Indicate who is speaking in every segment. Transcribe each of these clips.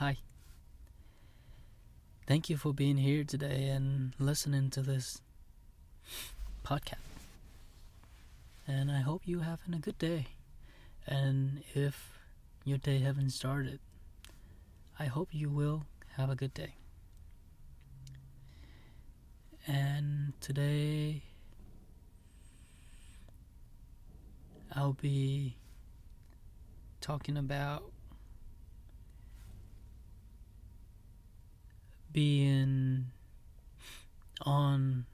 Speaker 1: Hi. Thank you for being here today and listening to this podcast. And I hope you having a good day. And if your day haven't started, I hope you will have a good day. And today I'll be talking about being on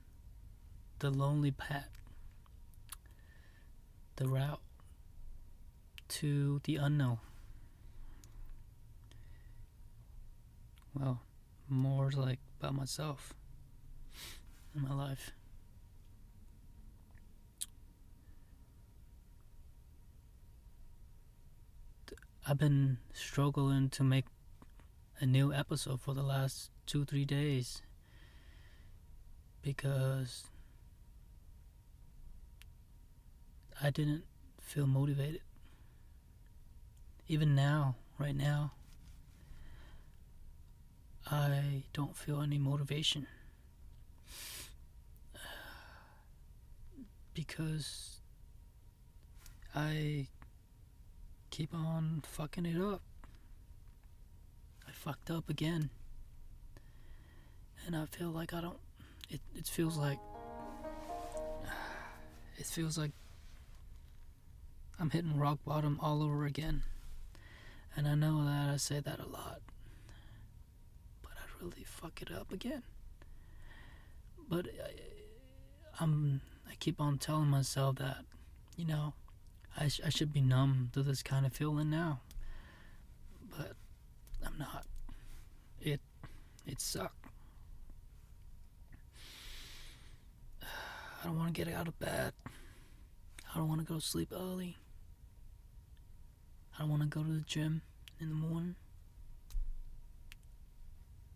Speaker 1: the lonely path, the route to the unknown. Well, more like about myself and my life. I've been struggling to make a new episode for the last 2-3 days because I didn't feel motivated. Even now, right now, I don't feel any motivation because I keep on fucking it up. I fucked up again. And I feel like I don't. It feels like. It feels like I'm hitting rock bottom all over again. And I know that I say that a lot. But I really fuck it up again. But I keep on telling myself that, I should be numb to this kind of feeling now. But I'm not. It sucked. I don't want to get out of bed. I don't want to go to sleep early. I don't want to go to the gym in the morning.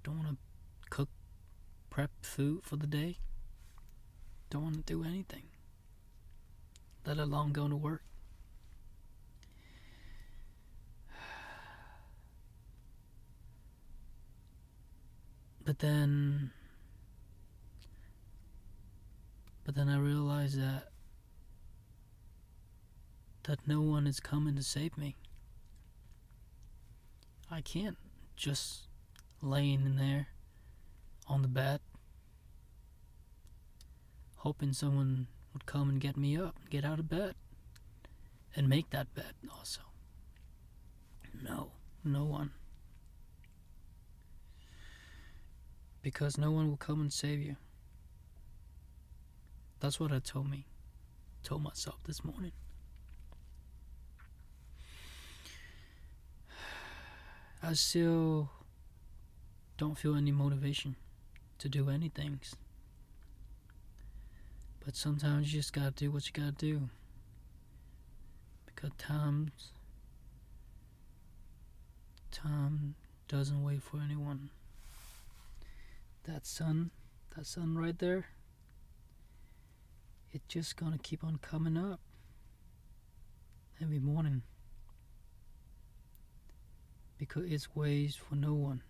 Speaker 1: Don't want to prep food for the day. Don't want to do anything, let alone go to work. But then I realized that no one is coming to save me. I can't just laying in there on the bed hoping someone would come and get me up, get out of bed, and make that bed also. No one. Because no one will come and save you. That's what I told myself this morning. I still don't feel any motivation to do anything. But sometimes you just gotta do what you gotta do. Because time doesn't wait for anyone. That sun right there, it's just gonna keep on coming up every morning. Because it's waits for no one.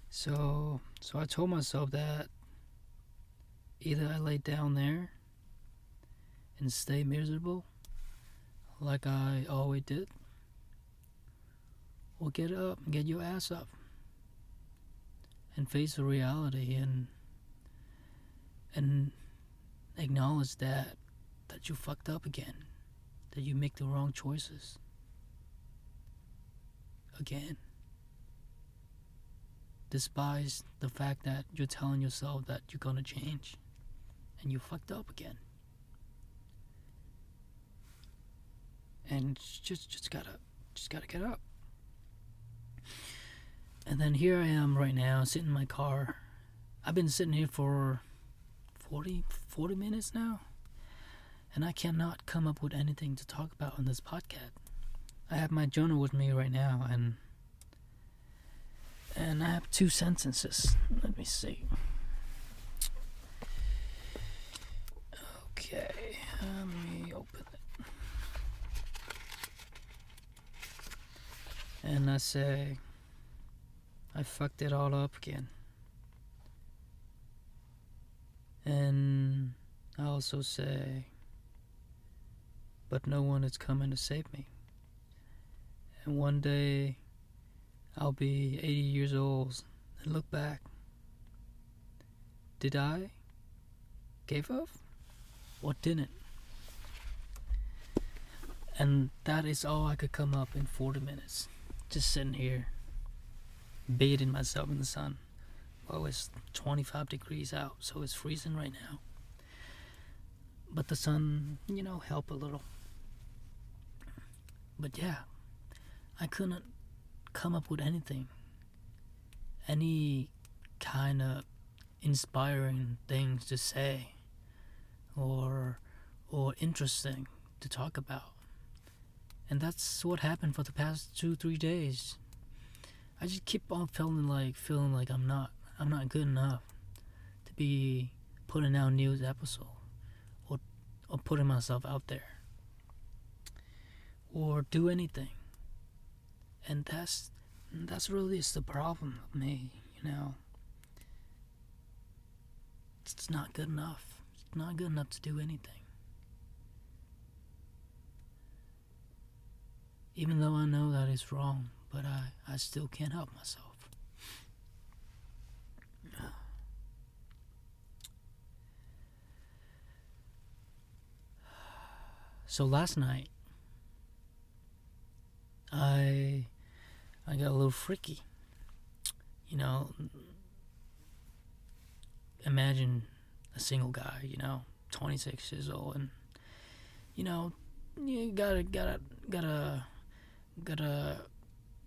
Speaker 1: So I told myself that either I lay down there and stay miserable like I always did, or get up and get your ass up and face the reality and acknowledge that you fucked up again, that you make the wrong choices again. Despise the fact that you're telling yourself that you're gonna change and you fucked up again. And just gotta get up. And then here I am right now, sitting in my car. I've been sitting here for 40 minutes now, and I cannot come up with anything to talk about on this podcast. I have my journal with me right now, and I have 2 sentences. Let me see. Okay, let me open it. And I say, I fucked it all up again. And I also say, but no one is coming to save me. And one day, I'll be 80 years old and look back. Did I give up or didn't? And that is all I could come up in 40 minutes. Just sitting here, bathing myself in the sun. Well, it's 25 degrees out, so it's freezing right now. But the sun, helped a little. But yeah, I couldn't come up with anything. Any kind of inspiring things to say or interesting to talk about. And that's what happened for the past 2-3 days. I just keep on feeling like I'm not good enough to be putting out news episode or putting myself out there or do anything. And that's really is the problem with me, It's not good enough. It's not good enough to do anything. Even though I know that it's wrong, but I still can't help myself. So last night, I got a little freaky. Imagine a single guy, 26 years old, and you gotta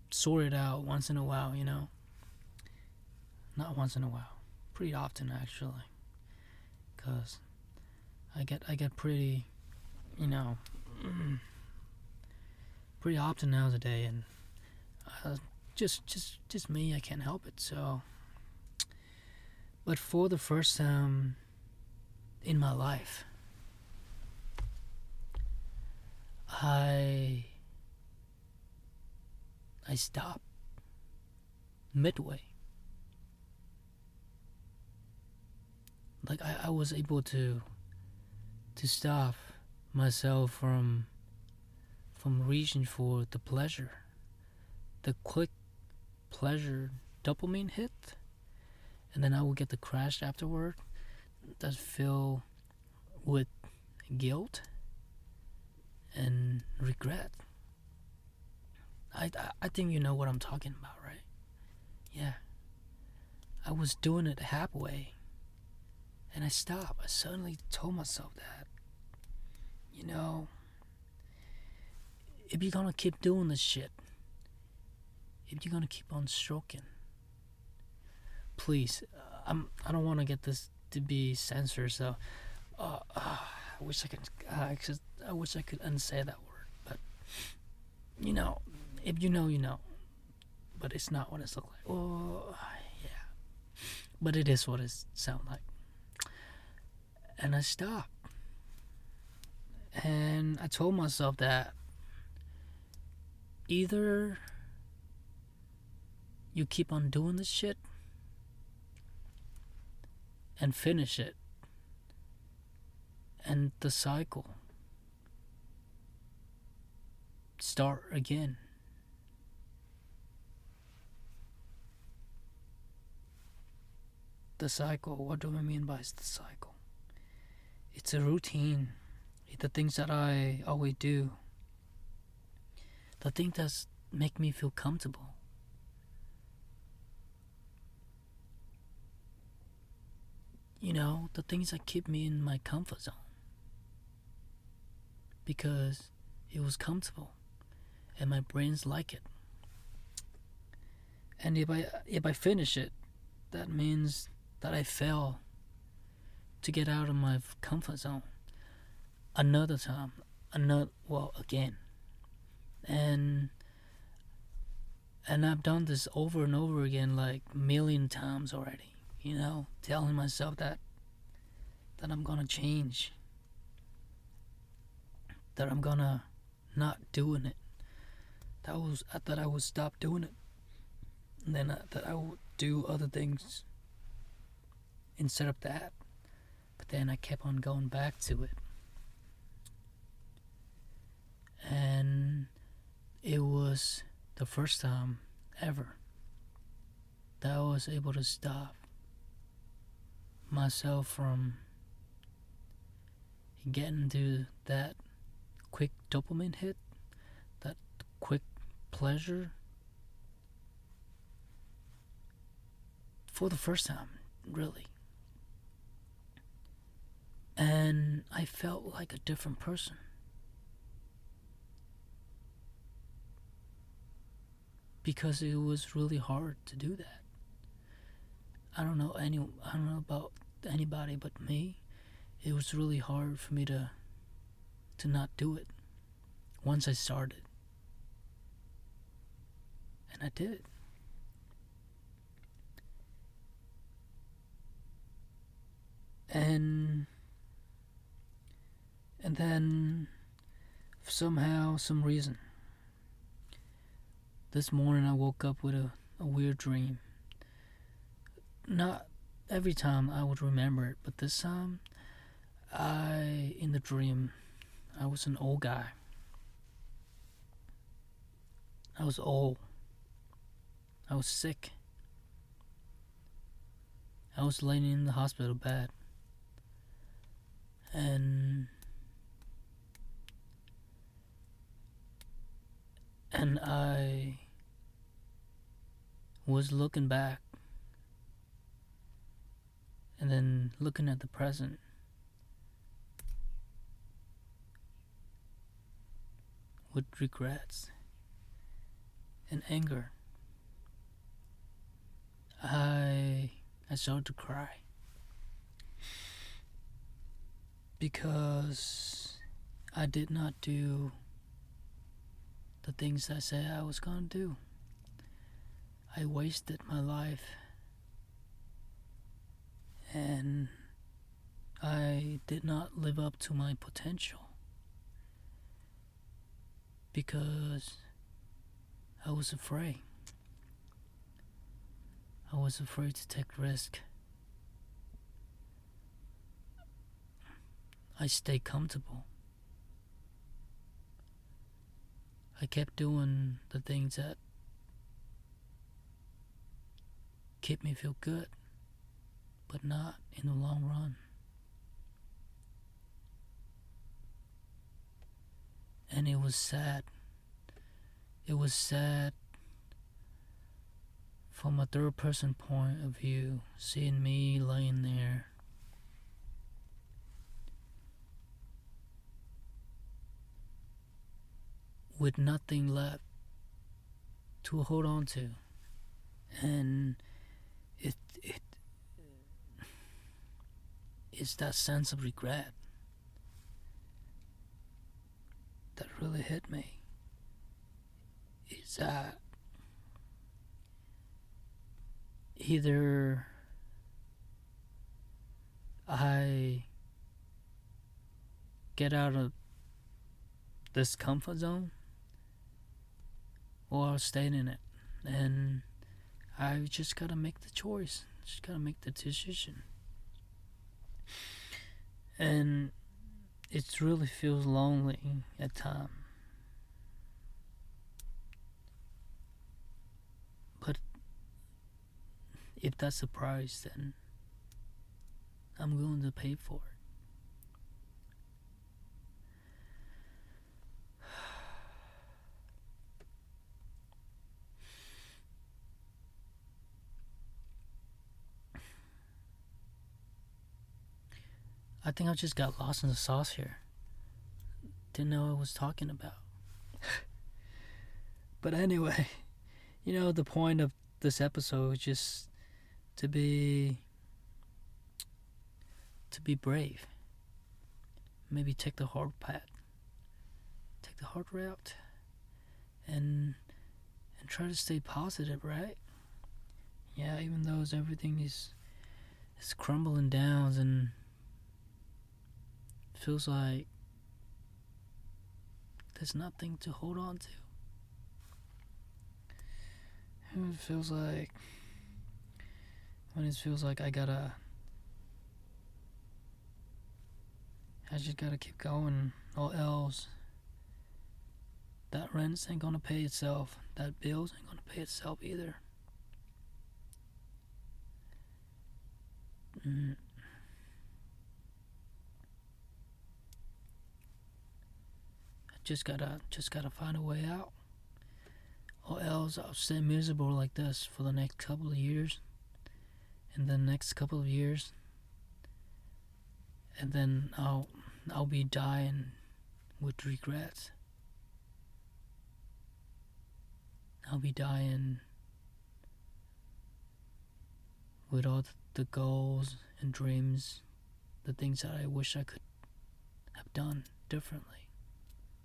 Speaker 1: sort it out once in a while, Not once in a while, pretty often actually, cause I get pretty, pretty often nowadays, and just me, I can't help it. So, but for the first time in my life, I stopped midway. Like I was able to stop myself from reaching for the pleasure, the quick pleasure dopamine hit, and then I will get the crash afterward that fill with guilt and regret. I think you know what I'm talking about, right? Yeah. I was doing it halfway, and I stopped. I suddenly told myself that, if you're gonna keep doing this shit, if you're gonna keep on stroking, please, I don't want to get this to be censored, so I wish I could unsay that word, but if you know, but it's not what it's look like. Oh, yeah, but it is what it sound like. And I stopped, and I told myself that either you keep on doing this shit and finish it, and the cycle start again. The cycle, what do I mean by the cycle? It's a routine. It's the things that I always do. The things that make me feel comfortable. The things that keep me in my comfort zone. Because it was comfortable and my brains like it. And if I finish it, that means that I fail to get out of my comfort zone another time, again. And I've done this over and over again, like a million times already, telling myself that I'm gonna change, that I'm gonna not doing it, I thought I would stop doing it, and then that I would do other things instead of that. But then I kept on going back to it, and it was the first time ever that I was able to stop myself from getting into that quick dopamine hit, that quick pleasure, for the first time, really. And I felt like a different person. Because it was really hard to do that. I don't know about anybody but me. It was really hard for me to not do it once I started. And I did. And then somehow, some reason, this morning I woke up with a weird dream. Not every time I would remember it, but this time, in the dream, I was an old guy. I was old. I was sick. I was laying in the hospital bed. And I was looking back and then looking at the present with regrets and anger. I started to cry because I did not do the things I said I was gonna do. I wasted my life, and I did not live up to my potential because I was afraid. I was afraid to take risk. I stayed comfortable. I kept doing the things that keep me feel good, but not in the long run. And it was sad. It was sad from a third person point of view, seeing me laying there with nothing left to hold on to. And it's that sense of regret that really hit me. It's that either I get out of this comfort zone or I'll stay in it. And I just gotta make the choice. Just gotta make the decision. And it really feels lonely at times. But if that's the price, then I'm willing to pay for it. I think I just got lost in the sauce here. Didn't know what I was talking about. But anyway, the point of this episode is just to be brave. Maybe take the hard path. Take the hard route. And try to stay positive, right? Yeah, even though everything is crumbling down and feels like there's nothing to hold on to. When it feels like I just gotta keep going, or else that rent ain't gonna pay itself. That bills ain't gonna pay itself either. I just gotta find a way out, or else I'll stay miserable like this for the next couple of years, and the next couple of years, and then I'll be dying with regrets. I'll be dying with all the goals and dreams, the things that I wish I could have done differently,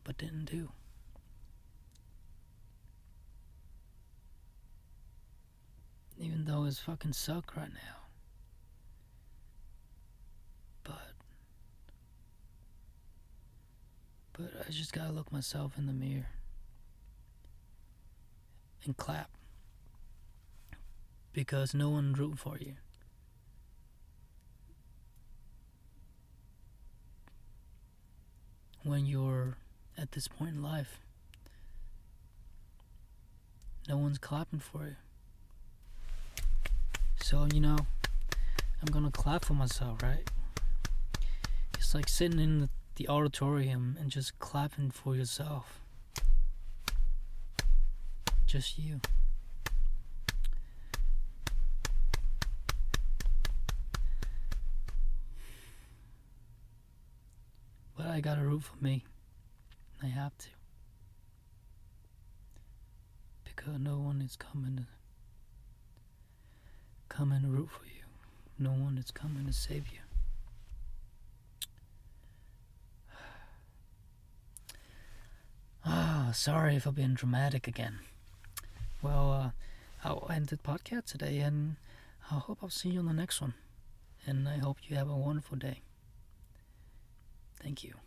Speaker 1: but didn't do. Even though it's fucking suck right now. But I just gotta look myself in the mirror and clap, because no one rooting for you. When you're at this point in life, no one's clapping for you. So, I'm gonna clap for myself, right? It's like sitting in the auditorium and just clapping for yourself. Just you. But I gotta root for me. I have to. Because no one is coming to root for you. No one is coming to save you. Sorry if I've been dramatic again. Well, I'll end the podcast today, and I hope I'll see you on the next one. And I hope you have a wonderful day. Thank you.